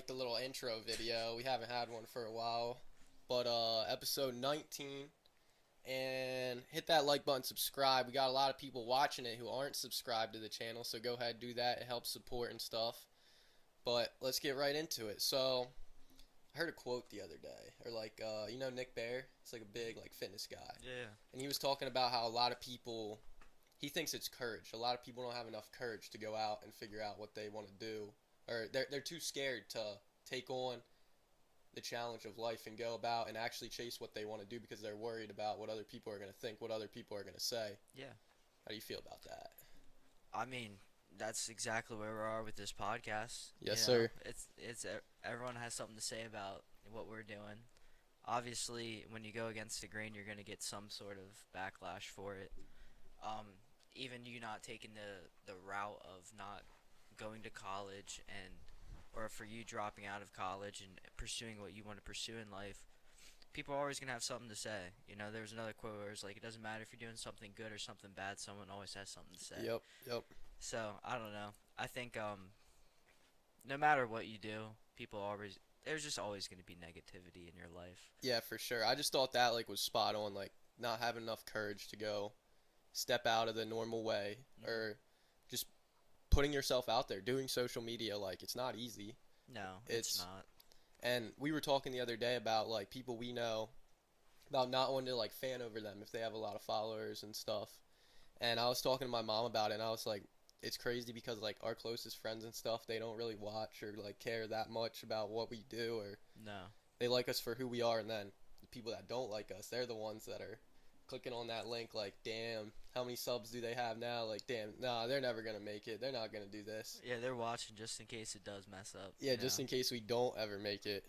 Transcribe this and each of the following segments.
The little intro video. We haven't had one for a while, but episode 19, and hit that like button, subscribe. We got a lot of people watching it who aren't subscribed to the channel, so go ahead, do that. It helps support and stuff. But let's get right into it. So I heard a quote the other day, or you know Nick Bear? It's like a big fitness guy. Yeah. And he was talking about how a lot of people, he thinks it's courage. A lot of people don't have enough courage to go out and figure out what they want to do. Or they're too scared to take on the challenge of life and go about and actually chase what they want to do because they're worried about what other people are going to think, what other people are going to say. Yeah. How do you feel about that? I mean, that's exactly where we are with this podcast. Yes, sir. It's everyone has something to say about what we're doing. Obviously, when you go against the grain, you're going to get some sort of backlash for it. Even you not taking the route of not going to college or for you dropping out of college and pursuing what you want to pursue in life, people are always going to have something to say. You know, there was another quote where it's like, it doesn't matter if you're doing something good or something bad, someone always has something to say. Yep. So, I don't know. I think no matter what you do, there's just always going to be negativity in your life. Yeah, for sure. I just thought that was spot on, not having enough courage to go step out of the normal way, or just putting yourself out there, doing social media. It's not easy. No, it's not. And we were talking the other day about people we know, about not wanting to fan over them if they have a lot of followers and stuff. And I was talking to my mom about it, and I was like, it's crazy because our closest friends and stuff, they don't really watch or care that much about what we do, or no, they like us for who we are. And then the people that don't like us, they're the ones that are clicking on that link damn, how many subs do they have now? Damn, nah, they're never going to make it. They're not going to do this. Yeah, they're watching just in case it does mess up. Yeah, just in case we don't ever make it.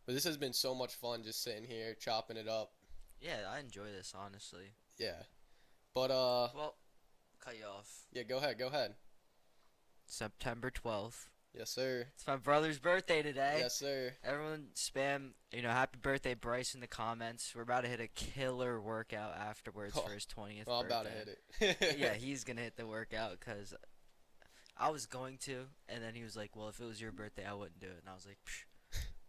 But this has been so much fun just sitting here, chopping it up. Yeah, I enjoy this, honestly. Yeah. But, well, cut you off. Yeah, go ahead. September 12th. Yes, sir. It's my brother's birthday today. Yes, sir. Everyone spam, happy birthday, Bryce, in the comments. We're about to hit a killer workout afterwards for his 20th birthday. I'm about to hit it. Yeah, he's going to hit the workout because I was going to, and then he was like, well, if it was your birthday, I wouldn't do it. And I was like,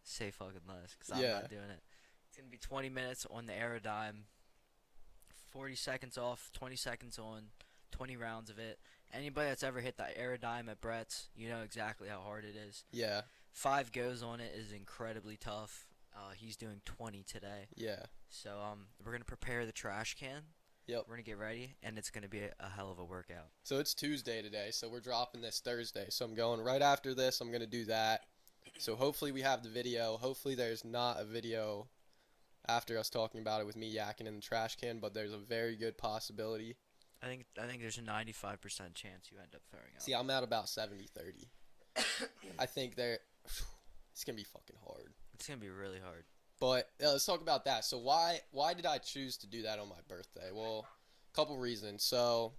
say fucking less, because I'm not doing it. It's going to be 20 minutes on the Aerodyne, 40 seconds off, 20 seconds on, 20 rounds of it. Anybody that's ever hit that Aerodyne at Brett's, you know exactly how hard it is. Yeah. 5 goes on it is incredibly tough. He's doing 20 today. Yeah. So we're going to prepare the trash can. Yep. We're going to get ready, and it's going to be a hell of a workout. So it's Tuesday today, so we're dropping this Thursday. So I'm going right after this. I'm going to do that. So hopefully we have the video. Hopefully there's not a video after us talking about it with me yakking in the trash can, but there's a very good possibility. I think there's a 95% chance you end up throwing up. See, I'm at about 70-30. I think it's going to be fucking hard. It's going to be really hard. But let's talk about that. So why did I choose to do that on my birthday? Well, a couple reasons. So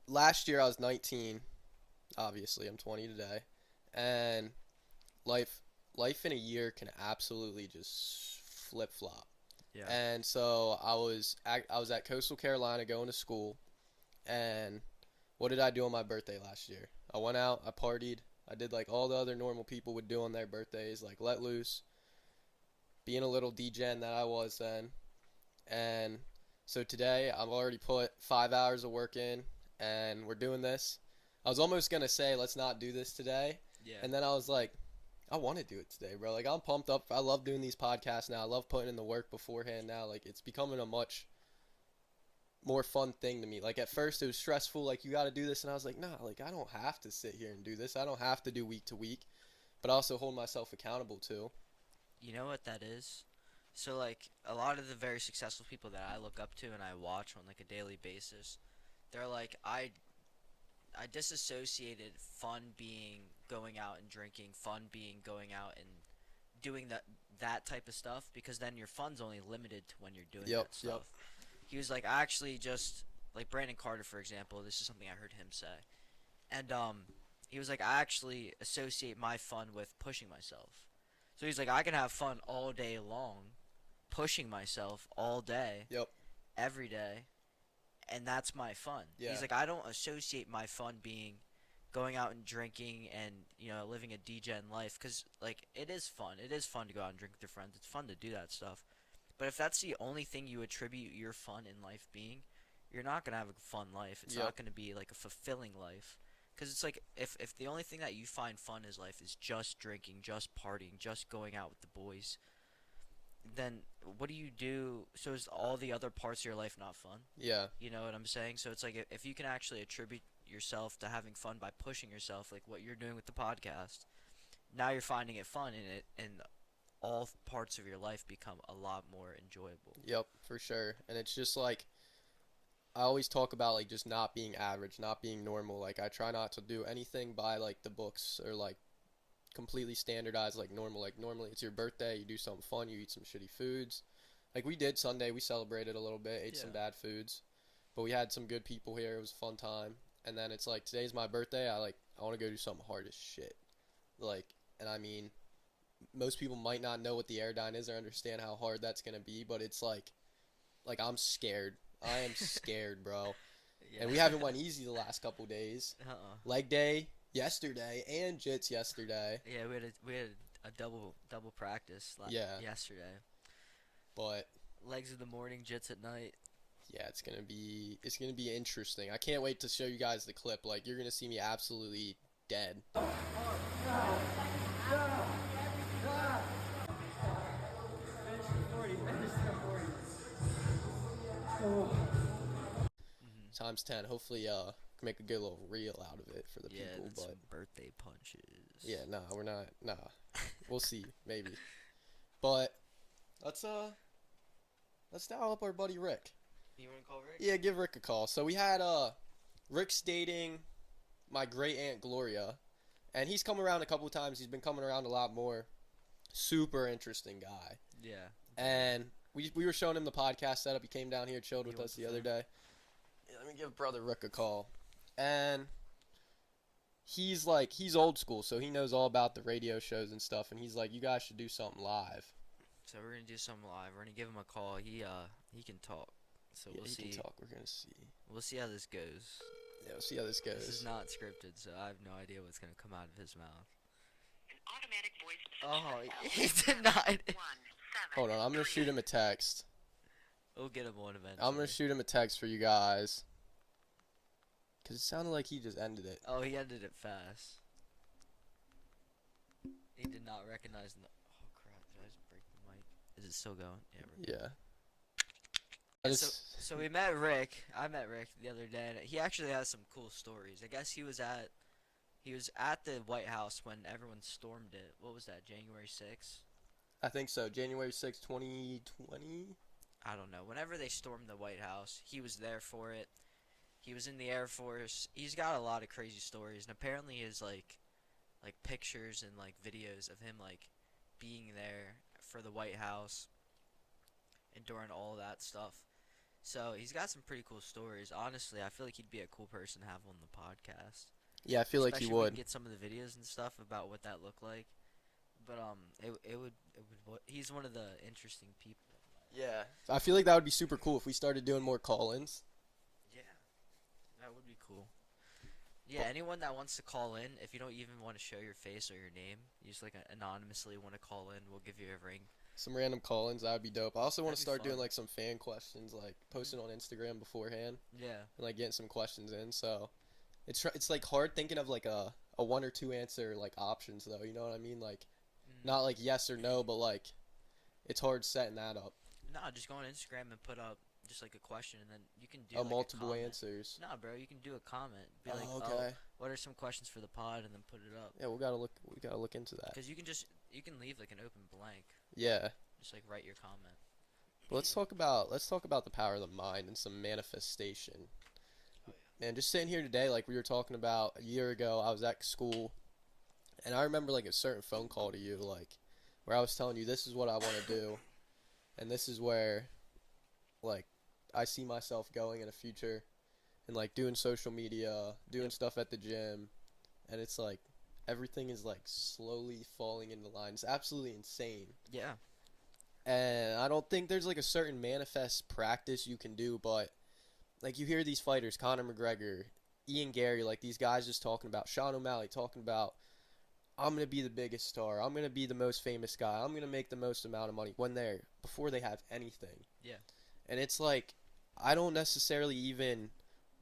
last year I was 19. Obviously, I'm 20 today. And life in a year can absolutely just flip-flop. Yeah. And so I was at Coastal Carolina going to school, and what did I do on my birthday last year? I went out, I partied, I did all the other normal people would do on their birthdays, let loose, being a little degen that I was then. And so today I've already put 5 hours of work in, and we're doing this. I was almost going to say let's not do this today, and then I was like, I want to do it today, bro. I'm pumped up. I love doing these podcasts now. I love putting in the work beforehand now. It's becoming a much more fun thing to me. At first it was stressful. You got to do this. And I was like, nah, I don't have to sit here and do this. I don't have to do week to week. But I also hold myself accountable too. You know what that is? So, a lot of the very successful people that I look up to and I watch on, a daily basis, they're I disassociated fun being going out and drinking, fun being going out and doing that type of stuff, because then your fun's only limited to when you're doing that stuff. He was like, I actually just, like Brandon Carter, for example, this is something I heard him say. And he was like, I actually associate my fun with pushing myself. So he's like, I can have fun all day long, pushing myself all day, Yep. every day, and that's my fun. Yeah. He's like, I don't associate my fun being going out and drinking and, you know, living a degen life, because, like, it is fun. It is fun to go out and drink with your friends. It's fun to do that stuff. But if that's the only thing you attribute your fun in life being, you're not going to have a fun life. It's not going to be, like, a fulfilling life. Because it's like, if the only thing that you find fun in life is just drinking, just partying, just going out with the boys, then what do you do? So is all the other parts of your life not fun? Yeah. You know what I'm saying? So it's like, if you can actually attribute yourself to having fun by pushing yourself, like what you're doing with the podcast, now you're finding it fun, and all parts of your life become a lot more enjoyable. Yep, for sure. And it's just like, I always talk about, like, just not being average, not being normal. Like, I try not to do anything by, like, the books or, like, completely standardized, like, normal. Like, normally it's your birthday, you do something fun, you eat some shitty foods. Like, we did Sunday, we celebrated a little bit, ate some bad foods. But we had some good people here, it was a fun time. And then it's like, today's my birthday, I want to go do something hard as shit. Like, and I mean, most people might not know what the Airdyne is or understand how hard that's going to be, but it's like, I'm scared. I am scared, bro. Yeah. And we haven't went easy the last couple days. Leg day yesterday and jits yesterday. Yeah, we had a double practice yesterday. But legs in the morning, jits at night. Yeah, it's gonna be interesting. I can't wait to show you guys the clip. Like, you're gonna see me absolutely dead. Times 10. Hopefully, can make a good little reel out of it for the people. But some birthday punches. Yeah, we're not. Nah, we'll see, maybe. But let's dial up our buddy Rick. You want to call Rick? Yeah, give Rick a call. So we had Rick's dating my great aunt Gloria, and he's come around a couple of times. He's been coming around a lot more. Super interesting guy. Yeah. And we were showing him the podcast setup. He came down here, chilled with us the other day. Yeah, let me give brother Rick a call. And he's old school, so he knows all about the radio shows and stuff. And he's like, you guys should do something live. So we're gonna do something live. We're gonna give him a call. He can talk. So yeah, we'll see. He can talk. We're gonna see. We'll see how this goes. Yeah, we'll see how this goes. This is not scripted, so I have no idea what's gonna come out of his mouth. An automatic voice he denied it. Hold on, I'm gonna shoot him a text. We'll get him one eventually. I'm gonna shoot him a text for you guys. Cause it sounded like he just ended it. Oh, he ended it fast. He did not recognize the. Oh crap! Did I just break the mic? Is it still going? Yeah. Yeah. So we met Rick. I met Rick the other day, and he actually has some cool stories. I guess he was at the White House when everyone stormed it. What was that? January 6th? I think so. January 6th, 2020. I don't know. Whenever they stormed the White House, he was there for it. He was in the Air Force. He's got a lot of crazy stories, and apparently his like pictures and like videos of him like being there for the White House and during all that stuff. So he's got some pretty cool stories. Honestly, I feel like he'd be a cool person to have on the podcast. Yeah, I feel like he would. Get some of the videos and stuff about what that looked like. But it would. He's one of the interesting people. Yeah, I feel like that would be super cool if we started doing more call-ins. Yeah, that would be cool. Yeah, anyone that wants to call in, if you don't even want to show your face or your name, you just like anonymously want to call in, we'll give you a ring. Some random call-ins, that would be dope. I also want to start fun. doing like some fan questions, like posting on Instagram beforehand. Yeah. And like getting some questions in. So it's like hard thinking of like a 1 or 2 answer like options though. You know what I mean? Like not like yes or no, but like it's hard setting that up. No, just go on Instagram and put up just like a question, and then you can do like multiple a answers. No, bro, you can do a comment. Be like, okay. What are some questions for the pod, and then put it up. Yeah, we gotta look into that. Because you can leave like an open blank. Yeah. Just like write your comment. But let's talk about the power of the mind and some manifestation. Oh, yeah. Man, just sitting here today, like we were talking about a year ago, I was at school, and I remember like a certain phone call to you, like where I was telling you this is what I want to do, and this is where, like, I see myself going in the future and like doing social media, doing stuff at the gym, and it's like everything is like slowly falling into line. It's absolutely insane. Yeah. And I don't think there's like a certain manifest practice you can do, but like you hear these fighters, Conor McGregor, Ian Gary, like these guys just talking about Sean O'Malley, talking about I'm going to be the biggest star. I'm going to be the most famous guy. I'm going to make the most amount of money before they have anything. Yeah. And it's like, I don't necessarily even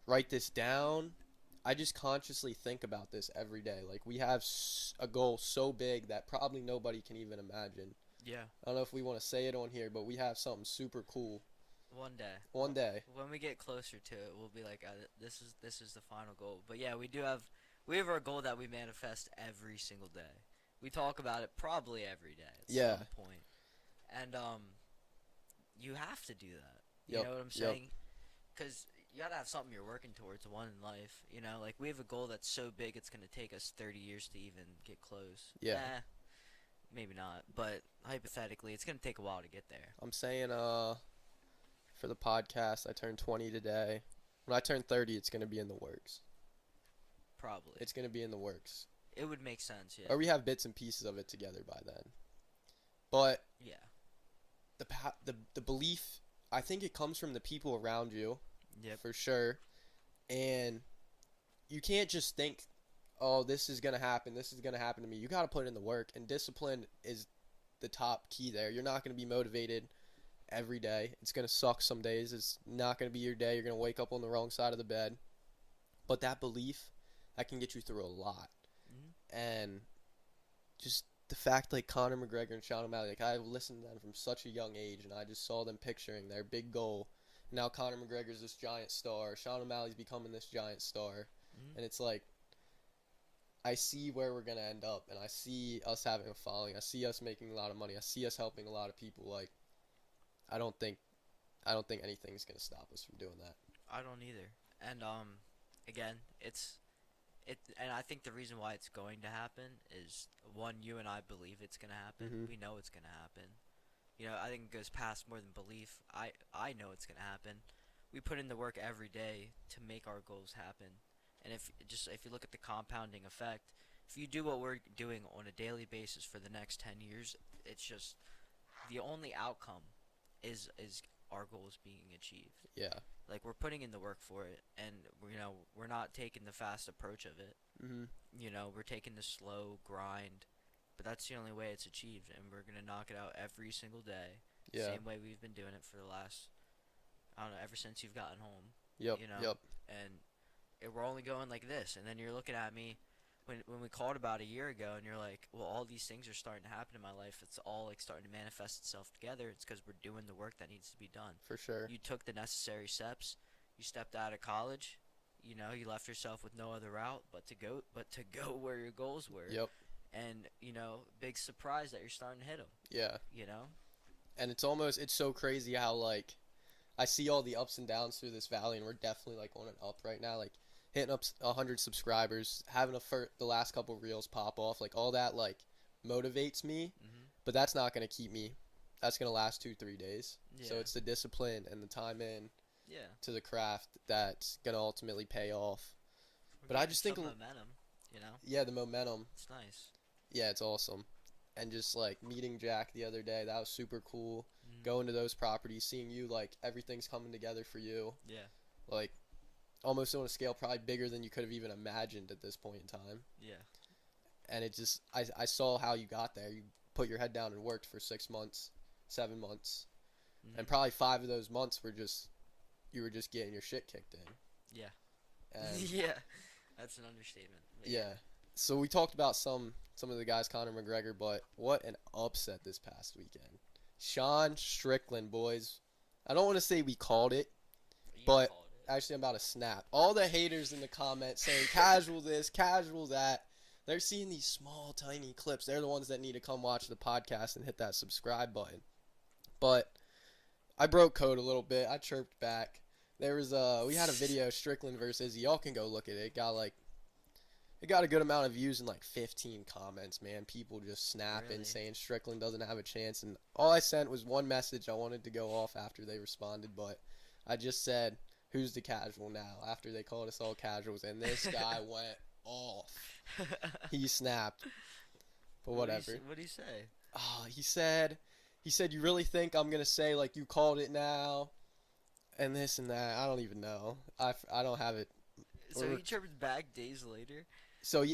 write this down. I just consciously think about this every day. Like, we have a goal so big that probably nobody can even imagine. Yeah. I don't know if we want to say it on here, but we have something super cool. One day. One day. When we get closer to it, we'll be like, this is the final goal. But yeah, we have our goal that we manifest every single day. We talk about it probably every day at some point. And you have to do that. You know what I'm saying? Because you gotta have something you're working towards, one in life. You know, like we have a goal that's so big it's gonna take us 30 years to even get close. Yeah. Maybe not, but hypothetically, it's gonna take a while to get there. I'm saying, for the podcast, I turned 20 today. When I turn 30, it's gonna be in the works. Probably. It's gonna be in the works. It would make sense, yeah. Or we have bits and pieces of it together by then. But yeah, the belief, I think it comes from the people around you. Yep. For sure. And you can't just think, oh, this is going to happen. This is going to happen to me. You got to put in the work. And discipline is the top key there. You're not going to be motivated every day. It's going to suck some days. It's not going to be your day. You're going to wake up on the wrong side of the bed. But that belief, that can get you through a lot. Mm-hmm. And just the fact, like, Conor McGregor and Sean O'Malley, like, I listened to them from such a young age, and I just saw them picturing their big goal. Now Conor McGregor's this giant star. Sean O'Malley's becoming this giant star. Mm-hmm. And it's like, I see where we're going to end up. And I see us having a following. I see us making a lot of money. I see us helping a lot of people. Like, I don't think anything's going to stop us from doing that. I don't either. And, again, and I think the reason why it's going to happen is, one, you and I believe it's going to happen. Mm-hmm. We know it's going to happen. You know, I think it goes past more than belief. I know it's going to happen. We put in the work every day to make our goals happen. And if you look at the compounding effect, if you do what we're doing on a daily basis for the next 10 years, it's just the only outcome is our goals being achieved. Yeah. Like, we're putting in the work for it, and, you know, we're not taking the fast approach of it. Mm-hmm. You know, we're taking the slow grind. But that's the only way it's achieved, and we're going to knock it out every single day. Yeah. Same way we've been doing it for the last, I don't know, ever since you've gotten home. Yep, you know? Yep. And we're only going like this. And then you're looking at me when we called about a year ago, and you're like, well, all these things are starting to happen in my life. It's all like starting to manifest itself together. It's because we're doing the work that needs to be done. For sure. You took the necessary steps. You stepped out of college. You know, you left yourself with no other route but to go where your goals were. Yep. And, you know, big surprise that you're starting to hit them. Yeah. You know? And it's so crazy how, like, I see all the ups and downs through this valley, and we're definitely, like, on an up right now. Like, hitting up 100 subscribers, having the last couple reels pop off, like, all that, like, motivates me. Mm-hmm. But that's not going to keep me. That's going to last 2-3 days. Yeah. So it's the discipline and the time in to the craft that's going to ultimately pay off. But I just think momentum, you know? Yeah, the momentum. It's nice. Yeah, it's awesome. And just, like, meeting Jack the other day, that was super cool. Mm-hmm. Going to those properties, seeing you, like, everything's coming together for you. Yeah. Like, almost on a scale probably bigger than you could have even imagined at this point in time. Yeah. And it just, I saw how you got there. You put your head down and worked for 6 months, 7 months. Mm-hmm. And probably 5 of those months you were just getting your shit kicked in. Yeah. And yeah. That's an understatement. Yeah. So we talked about some of the guys, Conor McGregor, but what an upset this past weekend. Sean Strickland, boys. I don't want to say we called it, but actually I'm about to snap. All the haters in the comments saying casual this, casual that, they're seeing these small, tiny clips. They're the ones that need to come watch the podcast and hit that subscribe button. But I broke code a little bit. I chirped back. There was we had a video, Strickland versus Izzy. Y'all can go look at it. It got a good amount of views and like 15 comments, man. People just snapping, saying Strickland doesn't have a chance. And all I sent was one message. I wanted to go off after they responded, but I just said, "Who's the casual now?" After they called us all casuals, and this guy went off. He snapped. But whatever. What did he say? Oh, he said, "You really think I'm gonna say like you called it now, and this and that? I don't even know. I don't have it." So he chirped back days later. So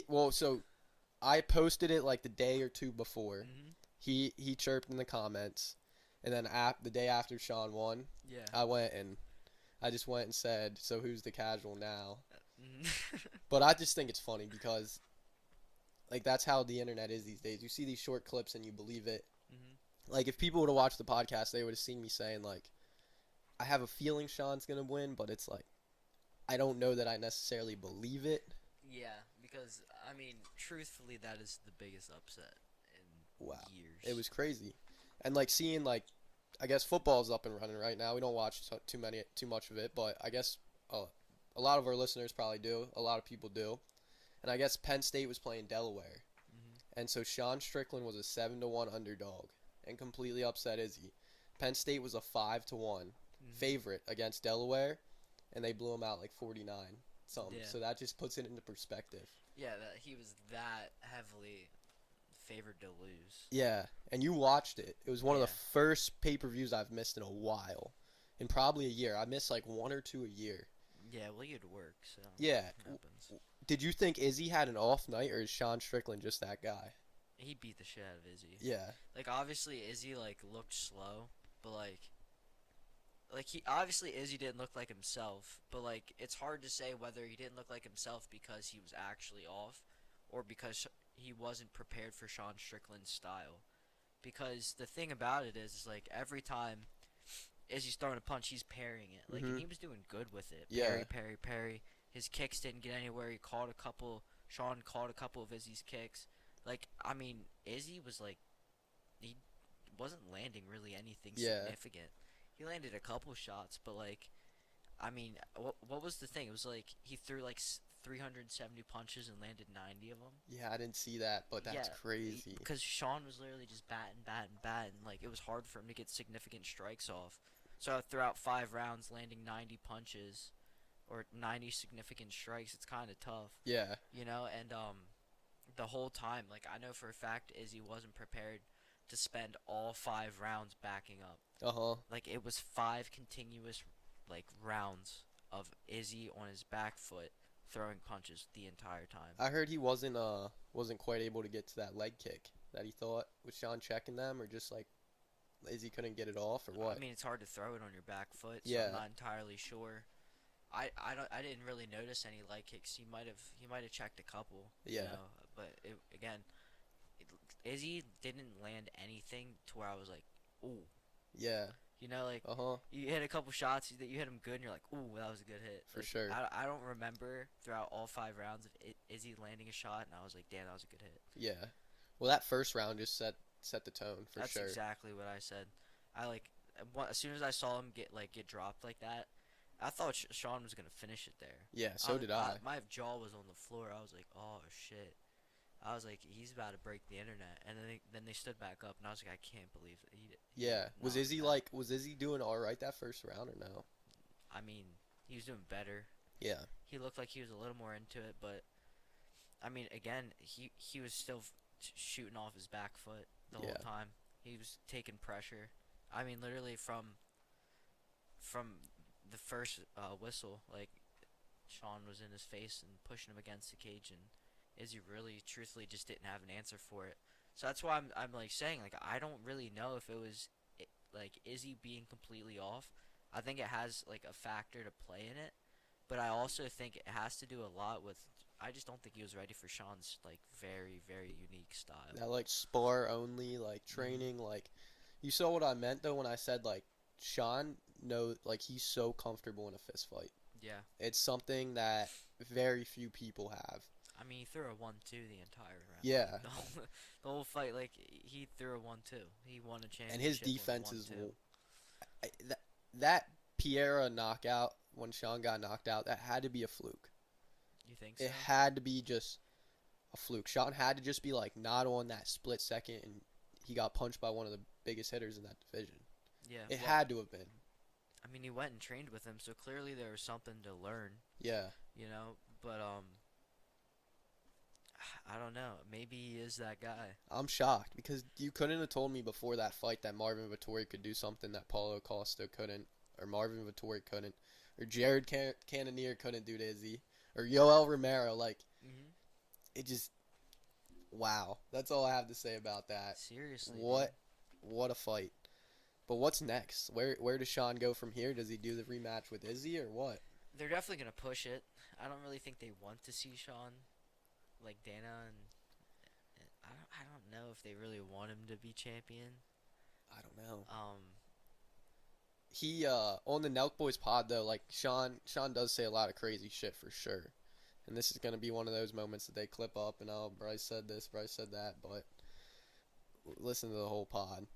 I posted it like the day or two before. Mm-hmm. He chirped in the comments, and then the day after Sean won, Yeah. I just went and said, "So who's the casual now?" Mm-hmm. But I just think it's funny because, like, that's how the internet is these days. You see these short clips and you believe it. Mm-hmm. Like, if people would have watched the podcast, they would have seen me saying, like, I have a feeling Sean's going to win, but it's like, I don't know that I necessarily believe it. Yeah, because, I mean, truthfully, that is the biggest upset in years. It was crazy. And, like, seeing, like, I guess football's up and running right now. We don't watch too much of it, but I guess a lot of our listeners probably do. A lot of people do. And I guess Penn State was playing Delaware. Mm-hmm. And so Sean Strickland was a 7-1 underdog and completely upset Izzy. Penn State was a 5-1 favorite against Delaware, and they blew him out like 49 something. Yeah. So that just puts it into perspective. Yeah, that he was that heavily favored to lose. Yeah, and you watched it. It was one of the Yeah. first pay-per-views I've missed in a while. In probably a year. I missed like one or two a year. Yeah, well, you had to work, so Yeah. it happens. Did you think Izzy had an off night, or is Sean Strickland just that guy? He beat the shit out of Izzy. Yeah. Like, obviously, Izzy, like, looked slow, but, like, he, obviously, Izzy didn't look like himself, but, like, it's hard to say whether he didn't look like himself because he was actually off, or because he wasn't prepared for Sean Strickland's style. Because the thing about it is like, every time Izzy's throwing a punch, he's parrying it. Like, and he was doing good with it. Yeah. Parry. His kicks didn't get anywhere. Sean caught a couple of Izzy's kicks. Like, I mean, Izzy was like, he wasn't landing really anything significant. He landed a couple shots, but like, I mean, what was the thing? It was like, he threw like 370 punches and landed 90 of them. Yeah, I didn't see that, but that's crazy. Because Sean was literally just batting. Like, it was hard for him to get significant strikes off. So throughout 5 rounds, landing 90 punches or 90 significant strikes, it's kind of tough. Yeah. You know, and the whole time, like, I know for a fact Izzy wasn't prepared to spend all 5 rounds backing up. Uh-huh. Like, it was 5 continuous, like, rounds of Izzy on his back foot throwing punches the entire time. I heard he wasn't quite able to get to that leg kick that he thought. Was Sean checking them, or just like Izzy couldn't get it off, or what? I mean, it's hard to throw it on your back foot, so Yeah. I'm not entirely sure. I didn't really notice any leg kicks. He might have checked a couple. Yeah. You know, but Izzy didn't land anything to where I was like, ooh. Yeah. You know, like, Uh-huh. you hit a couple shots that you hit him good, and you're like, ooh, that was a good hit. For Like, sure. I don't remember throughout all 5 rounds of Izzy landing a shot, and I was like, damn, that was a good hit. Yeah. Well, that first round just set the tone for That's sure. That's exactly what I said. As soon as I saw him get dropped like that, I thought Sean was gonna finish it there. Yeah, so did I. My jaw was on the floor. I was like, oh shit. I was like, he's about to break the internet, and then they stood back up, and I was like, I can't believe it. Yeah. Was Izzy doing all right that first round or no? I mean, he was doing better. Yeah. He looked like he was a little more into it, but I mean, again, he was still shooting off his back foot the whole time. He was taking pressure. I mean, literally from the first whistle, like, Sean was in his face and pushing him against the cage, and Izzy really, truthfully, just didn't have an answer for it. So that's why I'm like saying, like, I don't really know if it was like Izzy being completely off. I think it has like a factor to play in it, but I also think it has to do a lot with, I just don't think he was ready for Sean's like very, very unique style. That like spar only like training, like, you saw what I meant though when I said like Sean like he's so comfortable in a fist fight. Yeah. It's something that very few people have. I mean, he threw a 1-2 the entire round. Yeah. The whole fight, like, he threw a 1-2. He won a championship. And his defense is that. that Piera knockout when Sean got knocked out, that had to be a fluke. You think so? It had to be just a fluke. Sean had to just be like not on that split second, and he got punched by one of the biggest hitters in that division. Yeah. It had to have been. I I mean, he went and trained with him, so clearly there was something to learn, Yeah. But I don't know. Maybe he is that guy. I'm shocked because you couldn't have told me before that fight that Marvin Vettori could do something that Paulo Costa couldn't, or Marvin Vettori couldn't, or Jared Cannonier couldn't do to Izzy, or Yoel Romero. Like, Mhm. it just, wow. That's all I have to say about that. Seriously. What a fight. But what's next? Where does Sean go from here? Does he do the rematch with Izzy or what? They're definitely gonna push it. I don't really think they want to see Sean, like Dana, and I don't know if they really want him to be champion. I don't know. Um, He on the Nelk Boys pod though, like Sean does say a lot of crazy shit for sure. And this is gonna be one of those moments that they clip up and Bryce said this, Bryce said that, but listen to the whole pod.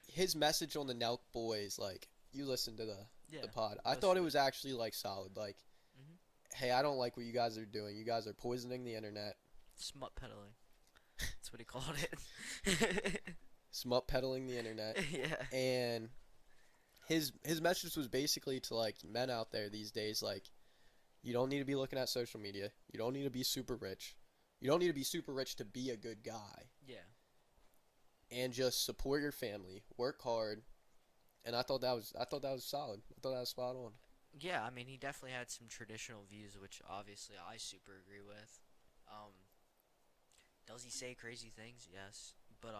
His message on the Nelk Boys, like, you listen to the pod. I thought it was actually like solid. Like, Mhm. hey, I don't like what you guys are doing. You guys are poisoning the internet. Smut peddling. That's what he called it. Smut peddling the internet. Yeah. And his message was basically to like men out there these days, like, you don't need to be looking at social media. You don't need to be super rich. You don't need to be super rich to be a good guy. Yeah. And just support your family, work hard. And I thought that was solid. I thought that was spot on. Yeah, I mean, he definitely had some traditional views, which obviously I super agree with. Does he say crazy things? Yes, but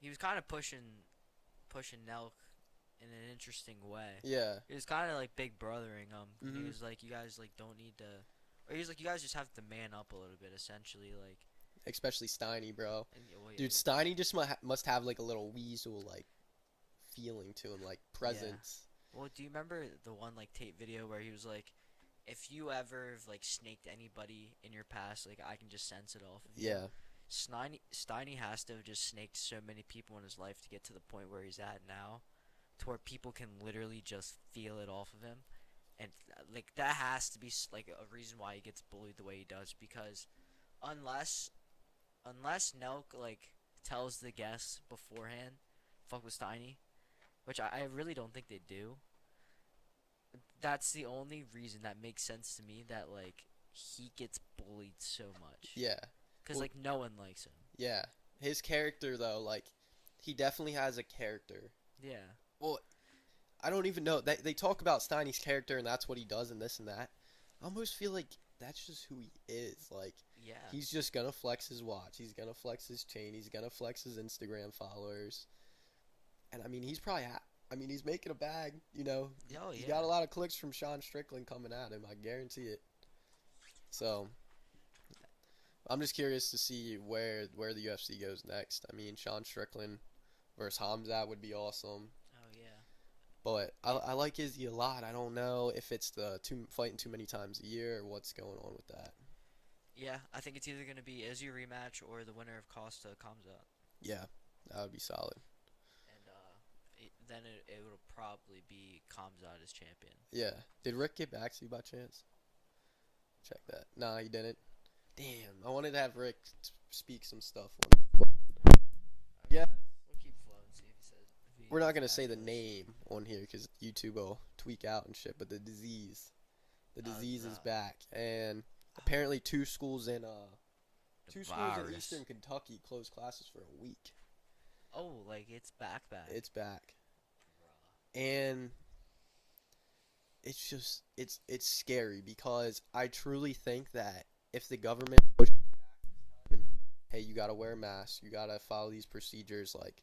he was kind of pushing Nelk in an interesting way. Yeah. He was kind of like big brothering He Mhm. was like, you guys like don't need to, or he was like, you guys just have to man up a little bit, essentially, like. Especially Steiny, bro. And, Dude, Steiny just must have like a little weasel like feeling to him, like presence. Well, do you remember the one like tape video where he was like, if you ever like snaked anybody in your past, like I can just sense it off of you. Yeah. Steiny has to have just snaked so many people in his life to get to the point where he's at now, to where people can literally just feel it off of him, and like that has to be like a reason why he gets bullied the way he does, because unless Nelk like tells the guests beforehand, fuck with Steiny, which I really don't think they do. That's the only reason that makes sense to me, that like he gets bullied so much. Yeah. Because like no one likes him. Yeah. His character though, like, he definitely has a character. Yeah. Well, I don't even know. They talk about Steiny's character and that's what he does and this and that. I almost feel like that's just who he is. Like, Yeah. he's just gonna flex his watch. He's gonna flex his chain. He's gonna flex his Instagram followers. And I mean, he's probably he's making a bag, you know. Oh, He yeah. got a lot of clicks from Sean Strickland coming at him. I guarantee it. So, I'm just curious to see where the UFC goes next. I mean, Sean Strickland versus Hamzat would be awesome. Oh yeah. But I like Izzy a lot. I don't know if it's the fighting too many times a year or what's going on with that. Yeah, I think it's either gonna be Izzy rematch or the winner of Costa comes out, Yeah, that would be solid. and then it will probably be Kamzat as champion. Yeah. Did Rick get back to you by chance? Check that. Nah, he didn't. Damn, I wanted to have Rick speak some stuff on. Yeah. We'll keep flowing. See if he says. If he We're not gets gonna back say to the us. name on here because YouTube will tweak out and shit. But the disease is no. back, and apparently two schools in The Eastern virus. Kentucky closed classes for a week. Oh, like it's back. It's back, Bruh. and it's just it's scary because I truly think that if the government pushes back and, hey, you gotta wear a mask, you gotta follow these procedures, like,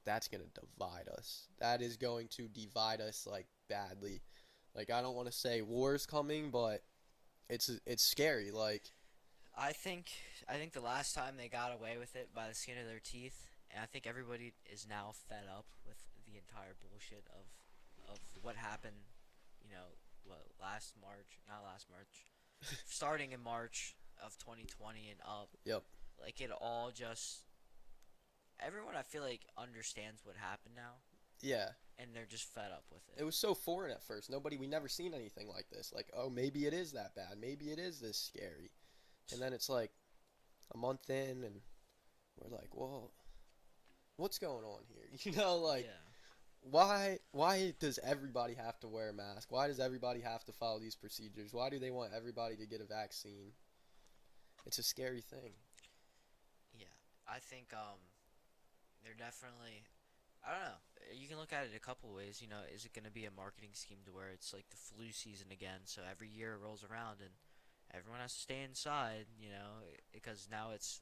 that's gonna divide us. That is going to divide us like badly. Like, I don't want to say war's coming, but it's scary. Like, I think the last time they got away with it by the skin of their teeth, and I think everybody is now fed up with the entire bullshit of what happened, not last March, starting in March of 2020 and up. Yep. Like, it all just, everyone I feel like understands what happened now, Yeah. and they're just fed up with it. It was so foreign at first. We never seen anything like this. Like, oh, maybe it is that bad. Maybe it is this scary. And then it's like a month in, and we're like, well, what's going on here? Like, Yeah. why does everybody have to wear a mask? Why does everybody have to follow these procedures? Why do they want everybody to get a vaccine? It's a scary thing. Yeah, I think they're definitely. I don't know. You can look at it a couple ways. You know, is it going to be a marketing scheme to where it's like the flu season again? So every year it rolls around and everyone has to stay inside. You know, because now it's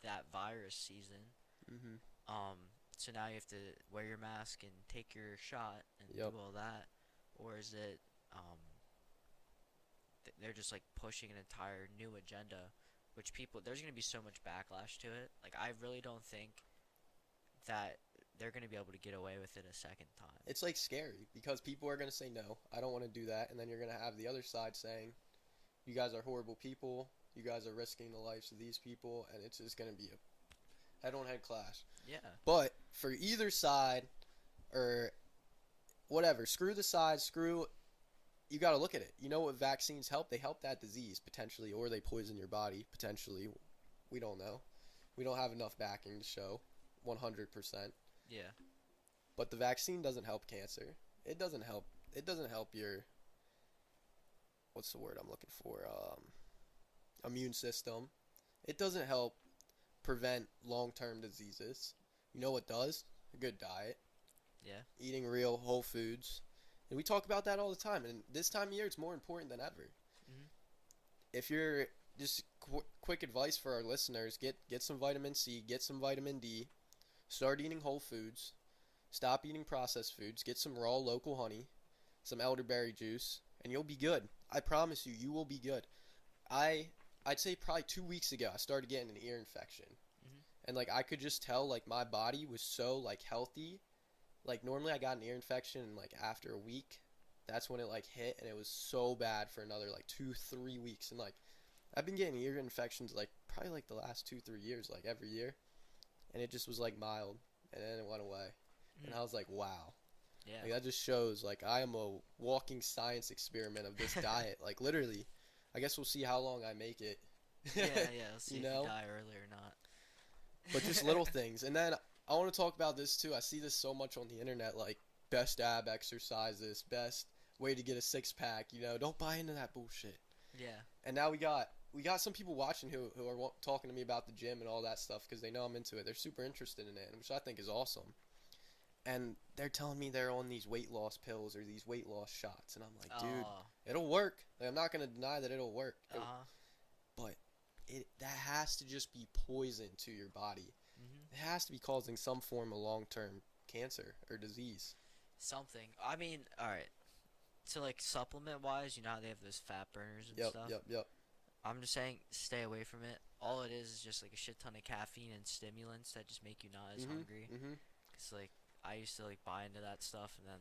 that virus season. Mhm. So now you have to wear your mask and take your shot and Yep. do all that, or is it they're just like pushing an entire new agenda, which people there's gonna be so much backlash to it. Like I really don't think that they're gonna be able to get away with it a second time. It's like scary because people are gonna say no, I don't want to do that, and then you're gonna have the other side saying, you guys are horrible people. You guys are risking the lives of these people, and it's just gonna be a head-on-head clash. Yeah. But for either side, or whatever, screw the side, you got to look at it. You know what vaccines help? They help that disease, potentially, or they poison your body, potentially. We don't know. We don't have enough backing to show 100%. Yeah. But the vaccine doesn't help cancer. It doesn't help your, what's the word I'm looking for? Immune system. It doesn't help prevent long-term diseases. You know what does? A good diet. Yeah. Eating real whole foods. And we talk about that all the time. And this time of year, it's more important than ever. Mhm. If you're just quick advice for our listeners, get some vitamin C, get some vitamin D, start eating whole foods, stop eating processed foods, get some raw local honey, some elderberry juice, and you'll be good. I promise you, you will be good. I'd say probably 2 weeks ago, I started getting an ear infection. Mhm. And, like, I could just tell, like, my body was so, like, healthy. Like, normally I got an ear infection, and, like, after a week, that's when it, like, hit, and it was so bad for another, like, 2-3 weeks. And, like, I've been getting ear infections, like, probably, like, the last 2-3 years, like, every year. And it just was, like, mild, and then it went away. And I was like, wow. Yeah. Like, that just shows, like, I am a walking science experiment of this diet. Like, literally. I guess we'll see how long I make it. Yeah. Let's see You if know? you die early or not. But just little things. And then I want to talk about this too. I see this so much on the internet, like best ab exercises, best way to get a six-pack. You know, don't buy into that bullshit. Yeah. And now we got some people watching who are talking to me about the gym and all that stuff because they know I'm into it. They're super interested in it, which I think is awesome. And they're telling me they're on these weight loss pills or these weight loss shots, and I'm like, dude, it'll work. Like, I'm not gonna deny that it'll work. But that has to just be poison to your body. Mhm. It has to be causing some form of long-term cancer or disease. Something. I mean, all right. So like supplement wise, you know how they have those fat burners and stuff. Yep. I'm just saying, stay away from it. All it is just like a shit ton of caffeine and stimulants that just make you not as hungry. Cause like I used to like buy into that stuff, and then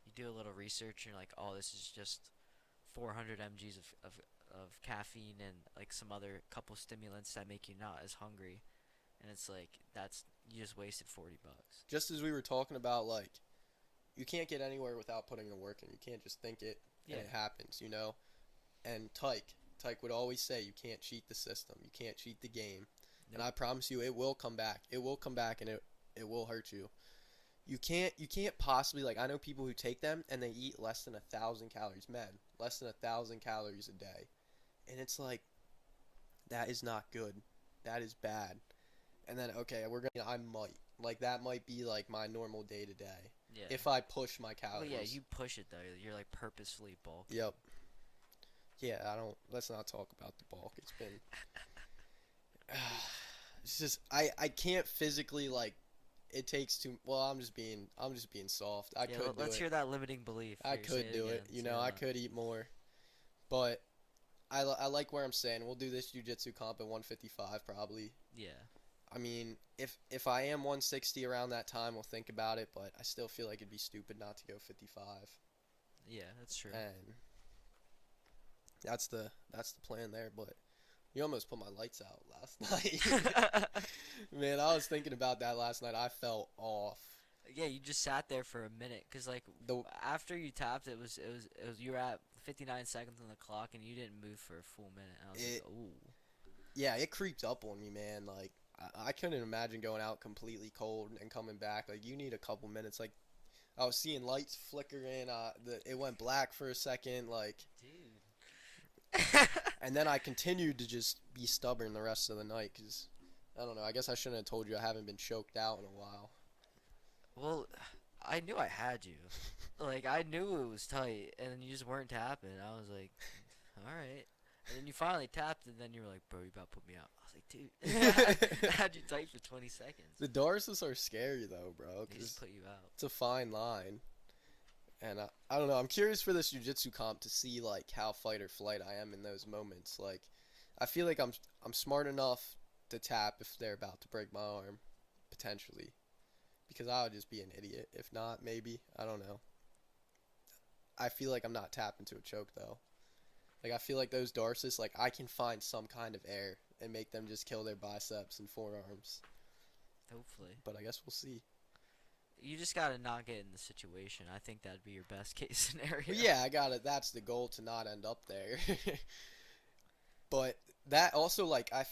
you do a little research, and you're like, oh, this is just 400 mg's of caffeine and like some other couple stimulants that make you not as hungry, and it's like you just wasted $40. Just as we were talking about, like, you can't get anywhere without putting the work in. You can't just think it and it happens, you know. And Tyke would always say, you can't cheat the system. You can't cheat the game. Nope. And I promise you, it will come back. It will come back, and it will hurt you. You can't possibly, like, I know people who take them and they eat less than 1,000 calories. Men, less than 1,000 calories a day. And it's like, that is not good. That is bad. And then, okay, that might be like my normal day to day. Yeah. If I push my calories. Well, yeah, you push it though. You're like purposefully bulking. Yep. Yeah, let's not talk about the bulk. It's been, it's just, I can't physically, like, it takes too, well, I'm just being soft. Let's hear that limiting belief. I could do it. You know, I could eat more. But I like where I'm saying. We'll do this jiu-jitsu comp at 155 probably. Yeah. I mean, if I am 160 around that time, we'll think about it, but I still feel like it'd be stupid not to go 55. Yeah, that's true. And that's the plan there, but you almost put my lights out last night. Man, I was thinking about that last night. I felt off. Yeah, you just sat there for a minute because like after you tapped, it was you were at 59 seconds on the clock and you didn't move for a full minute. And I was like, ooh. Yeah, it creeped up on me, man. Like I couldn't imagine going out completely cold and coming back. Like you need a couple minutes. Like I was seeing lights flickering. It went black for a second, like. Dude. And then I continued to just be stubborn the rest of the night because, I don't know, I guess I shouldn't have told you I haven't been choked out in a while. Well, I knew I had you. Like, I knew it was tight, and then you just weren't tapping. I was like, all right. And then you finally tapped, and then you were like, bro, you about to put me out. I was like, dude. I had you tight for 20 seconds. The Darces are scary, though, bro, They because just put you out. it's a fine line. And I don't know, I'm curious for this jiu-jitsu comp to see, like, how fight or flight I am in those moments. Like, I feel like I'm smart enough to tap if they're about to break my arm, potentially. Because I would just be an idiot. If not, maybe. I don't know. I feel like I'm not tapped into a choke, though. Like, I feel like those Darces, like, I can find some kind of air and make them just kill their biceps and forearms. Hopefully. But I guess we'll see. You just gotta not get in the situation. I think that'd be your best case scenario. But yeah, I got it. That's the goal, to not end up there. But that also, like, I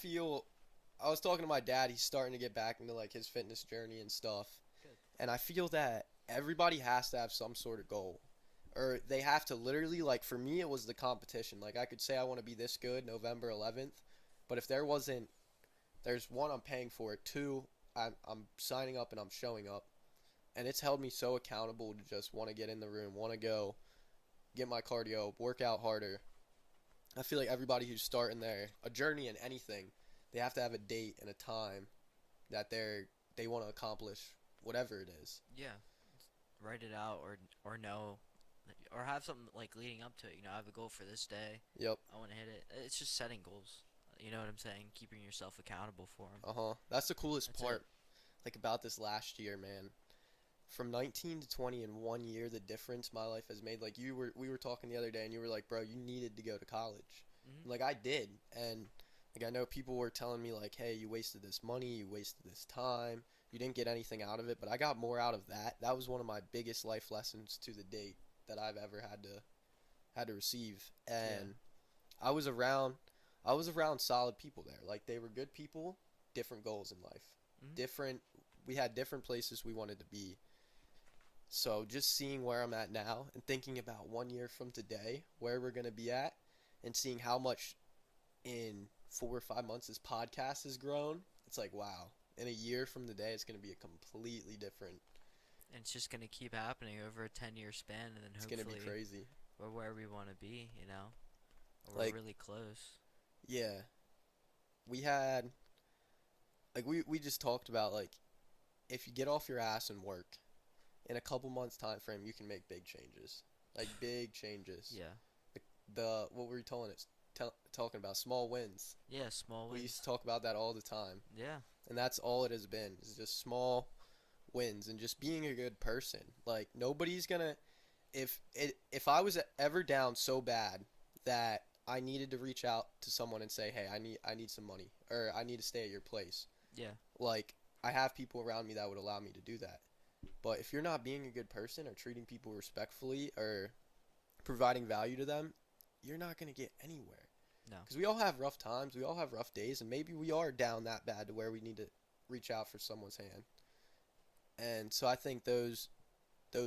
was talking to my dad. He's starting to get back into, like, his fitness journey and stuff. Good. And I feel that everybody has to have some sort of goal. Or they have to literally, like, for me, it was the competition. Like, I could say I want to be this good November 11th. But if there wasn't, there's one, I'm paying for it. Two, I'm signing up and I'm showing up. And it's held me so accountable to just want to get in the room, want to go, get my cardio, work out harder. I feel like everybody who's starting a journey in anything, they have to have a date and a time that they want to accomplish whatever it is. Yeah. Write it out or know. Or have something, like, leading up to it. You know, I have a goal for this day. Yep. I want to hit it. It's just setting goals. You know what I'm saying? Keeping yourself accountable for them. Uh-huh. That's the coolest That's part, it. like, about this last year, man. From 19 to 20 in 1 year, the difference my life has made. Like, we were talking the other day, and you were like, bro, you needed to go to college. Mhm. Like, I did. And, like, I know people were telling me, like, hey, you wasted this money, you wasted this time, you didn't get anything out of it. But I got more out of that. That was one of my biggest life lessons to the date that I've ever had to receive. And I was around solid people there. Like, they were good people, different goals in life. Mhm. We had different places we wanted to be. So just seeing where I'm at now and thinking about 1 year from today, where we're going to be at, and seeing how much in 4 or 5 months this podcast has grown, it's like, wow. In a year from today, it's going to be a completely different. And it's just going to keep happening over a 10-year span, and then It's hopefully going to be crazy. we're where we want to be, you know? Or Like- we're really close. Yeah. We had, like, we just talked about, like, if you get off your ass and work, in a couple months time frame, you can make big changes. Like, big changes. Yeah. What were you talking about? Small wins. Yeah, small We wins. used to talk about that all the time. Yeah. And that's all it has been. Is just small wins and just being a good person. Like, nobody's gonna, if I was ever down so bad that I needed to reach out to someone and say, hey, I need some money, or I need to stay at your place. Yeah. Like, I have people around me that would allow me to do that. But if you're not being a good person or treating people respectfully or providing value to them, you're not going to get anywhere. No. Because we all have rough times. We all have rough days. And maybe we are down that bad to where we need to reach out for someone's hand. And so I think those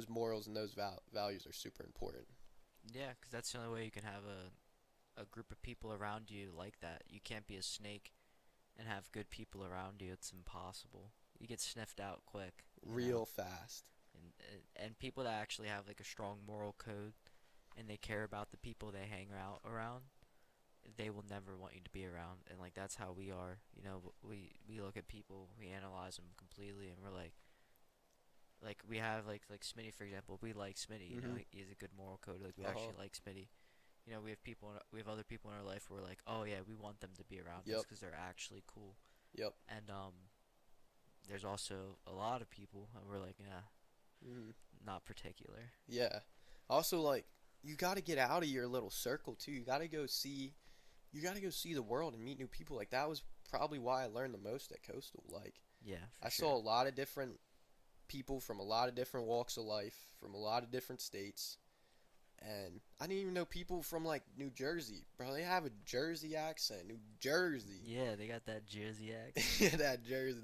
morals and those values are super important. Yeah, because that's the only way you can have a group of people around you like that. You can't be a snake and have good people around you. It's impossible. You get sniffed out quick. Real fast. And people that actually have, like, a strong moral code and they care about the people they hang out around, they will never want you to be around. And, like, that's how we are. You know, we look at people, we analyze them completely, and we're like we have like Smitty, for example. We like Smitty. You know, he has a good moral code. Like, we actually like Smitty. You know, we have other people in our life where we're like, oh yeah, we want them to be around us because they're actually cool. Yep. And there's also a lot of people, and we're like, not particular. Yeah. Also, like, you got to get out of your little circle too. You got to go see the world and meet new people. Like, that was probably why I learned the most at Coastal. Like, Yeah, I saw a lot of different people from a lot of different walks of life, from a lot of different states. And I didn't even know people from, like, New Jersey. Bro, they have a Jersey accent. New Jersey. Yeah, they got that Jersey accent. Yeah, that Jersey.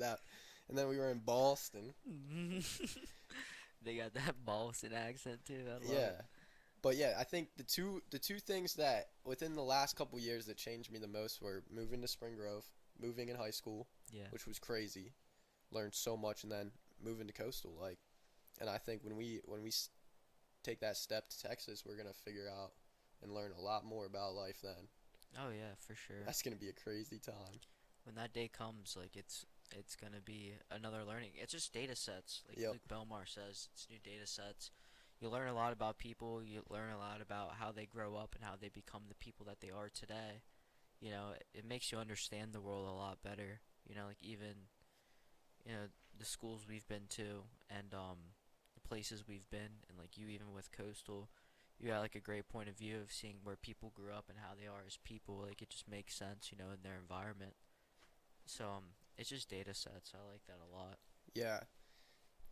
And then we were in Boston. They got that Boston accent too. I love Yeah. it. But yeah, I think the two things that within the last couple years that changed me the most were moving to Spring Grove, moving in high school, Yeah. which was crazy. Learned so much, and then moving to Coastal. Like, and I think when we take that step to Texas, we're gonna figure out and learn a lot more about life. Then Oh yeah, for sure. that's gonna be a crazy time. When that day comes, like it's gonna be another learning. It's just data sets, like Yep. Luke Belmar says. It's new data sets. You learn a lot about people. You learn a lot about how they grow up and how they become the people that they are today. It makes you understand the world a lot better. Like even the schools we've been to and the places we've been, and like you even with Coastal, you got like a great point of view of seeing where people grew up and how they are as people. Like it just makes sense, in their environment. So it's just data sets. I like that a lot. Yeah,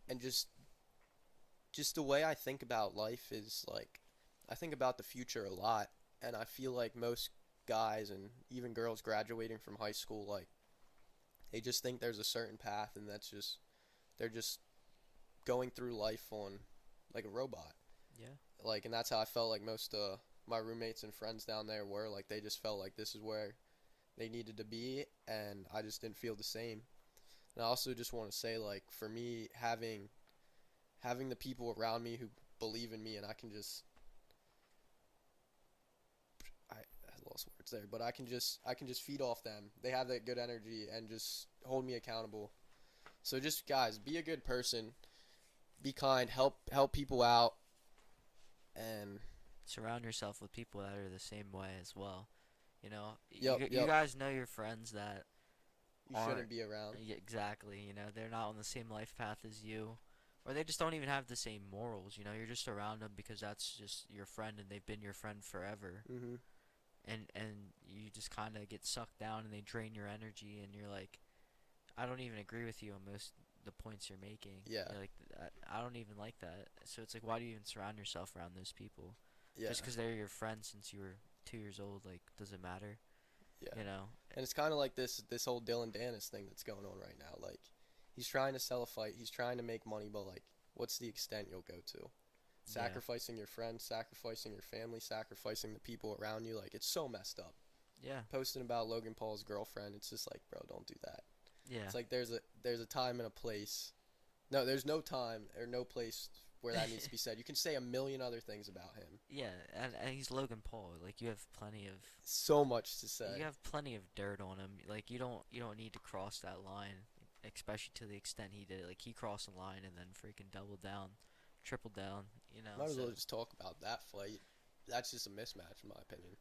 and just the way I think about life is like I think about the future a lot, and I feel like most guys and even girls graduating from high school, like they just think there's a certain path, and they're just going through life on like a robot. Yeah. Like, and that's how I felt like most of my roommates and friends down there were. Like, they just felt like this is where they needed to be, and I just didn't feel the same. And I also just want to say, like, for me, having the people around me who believe in me, and I lost words there, but I can just feed off them. They have that good energy and just hold me accountable. So just guys, be a good person, be kind, help people out, and Surround yourself with people that are the same way as well. Yep, You yep. guys know your friends that you aren't. shouldn't be around. Yeah, exactly. They're not on the same life path as you, or they just don't even have the same morals. You're just around them because that's just your friend, and they've been your friend forever. Mhm. And you just kind of get sucked down, and they drain your energy, and you're like, I don't even agree with you on most the points you're making. Yeah. You're like, I don't even like that. So it's like, why do you even surround yourself around those people? Yeah. Just because they're your friend since you were 2 years old, like, does it matter? Yeah. You know? And it's kind of like this whole Dillon Danis thing that's going on right now. Like, he's trying to sell a fight. He's trying to make money, but like, what's the extent you'll go to? Yeah. Sacrificing your friends, sacrificing your family, sacrificing the people around you. Like, it's so messed up. Yeah. Posting about Logan Paul's girlfriend, it's just like, bro, don't do that. Yeah. It's like there's a time and a place. No, there's no time or no place where that needs to be said. You can say a million other things about him. Yeah, and he's Logan Paul. Like, you have plenty of So much to say. you have plenty of dirt on him. Like, you don't need to cross that line, especially to the extent he did. Like, he crossed the line and then freaking doubled down, tripled down. Might as so- well just talk about that fight. That's just a mismatch, in my opinion.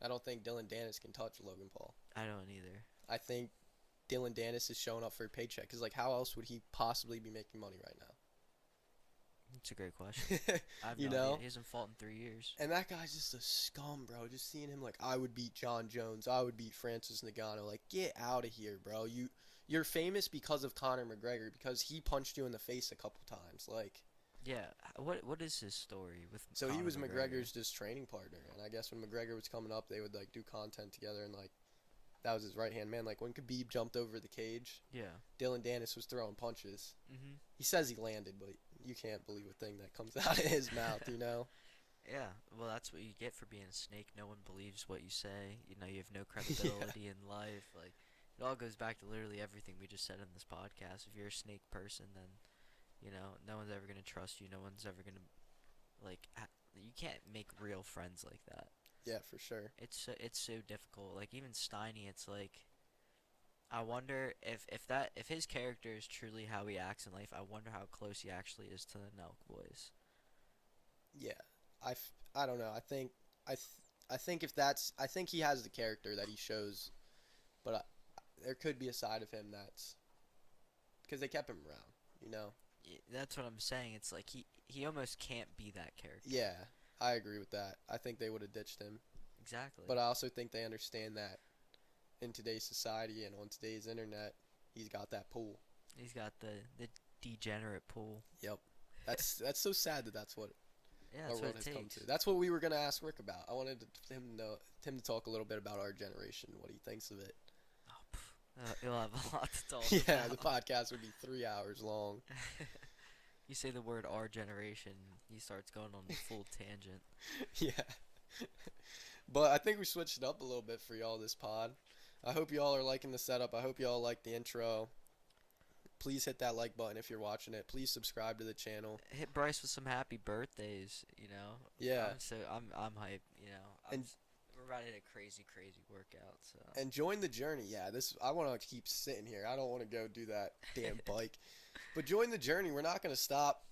I don't think Dillon Danis can touch Logan Paul. I don't either. I think Dillon Danis is showing up for a paycheck. Because, like, how else would he possibly be making money right now? It's a great question. I have You no idea. know? He hasn't fought in 3 years. And that guy's just a scum, bro. Just seeing him, like, I would beat John Jones. I would beat Francis Ngannou. Like, get out of here, bro. You're famous because of Conor McGregor, because he punched you in the face a couple times. Like, Yeah. What is his story with? so he Conor was McGregor? McGregor's just training partner. And I guess when McGregor was coming up, they would, like, do content together. And, like, that was his right-hand man. Like, when Khabib jumped over the cage, Yeah. Dillon Danis was throwing punches. Mhm. He says he landed, but you can't believe a thing that comes out of his mouth, you know? Yeah. Well, that's what you get for being a snake. No one believes what you say. You have no credibility in life. Like, it all goes back to literally everything we just said in this podcast. If you're a snake person, then no one's ever gonna trust you. No one's ever gonna you can't make real friends like that. Yeah, for sure. It's so difficult. Like, even Steiny, it's like, I wonder if his character is truly how he acts in life. I wonder how close he actually is to the Nelk boys. Yeah. I don't know. I think I think he has the character that he shows, but there could be a side of him that's because they kept him around, you know? That's what I'm saying. It's like he almost can't be that character. Yeah, I agree with that. I think they would have ditched him, Exactly. but I also think they understand that in today's society and on today's internet, he's got that pull. He's got the degenerate pool. Yep. That's so sad that's what Yeah, our that's world what has it come takes. to. That's what we were gonna ask Rick about. I wanted him to talk a little bit about our generation, what he thinks of it. You'll have a lot to talk Yeah, about. the podcast would be 3 hours long. You say the word our generation, he starts going on a full tangent. Yeah. But I think we switched it up a little bit for y'all this pod. I hope y'all are liking the setup. I hope y'all like the intro. Please hit that like button if you're watching it. Please subscribe to the channel. Hit Bryce with some happy birthdays, you know. Yeah. I'm hyped, you know. And we're running a crazy workout, so. And join the journey. Yeah, I want to keep sitting here. I don't want to go do that damn bike. But join the journey. We're not going to stop.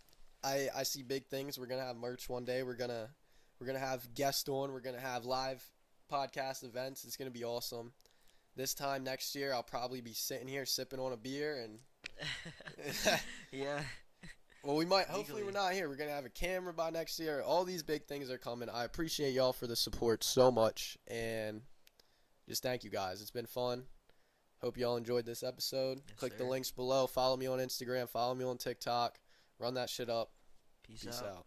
I see big things. We're going to have merch one day. We're going to have guests on. We're going to have live podcast events. It's going to be awesome. This time next year, I'll probably be sitting here sipping on a beer and yeah. Well, we might. Hopefully, we're not here. We're going to have a camera by next year. All these big things are coming. I appreciate y'all for the support so much. And just thank you guys. It's been fun. Hope y'all enjoyed this episode. Yes, Click sir. the links below. Follow me on Instagram. Follow me on TikTok. Run that shit up. Peace Peace out. out.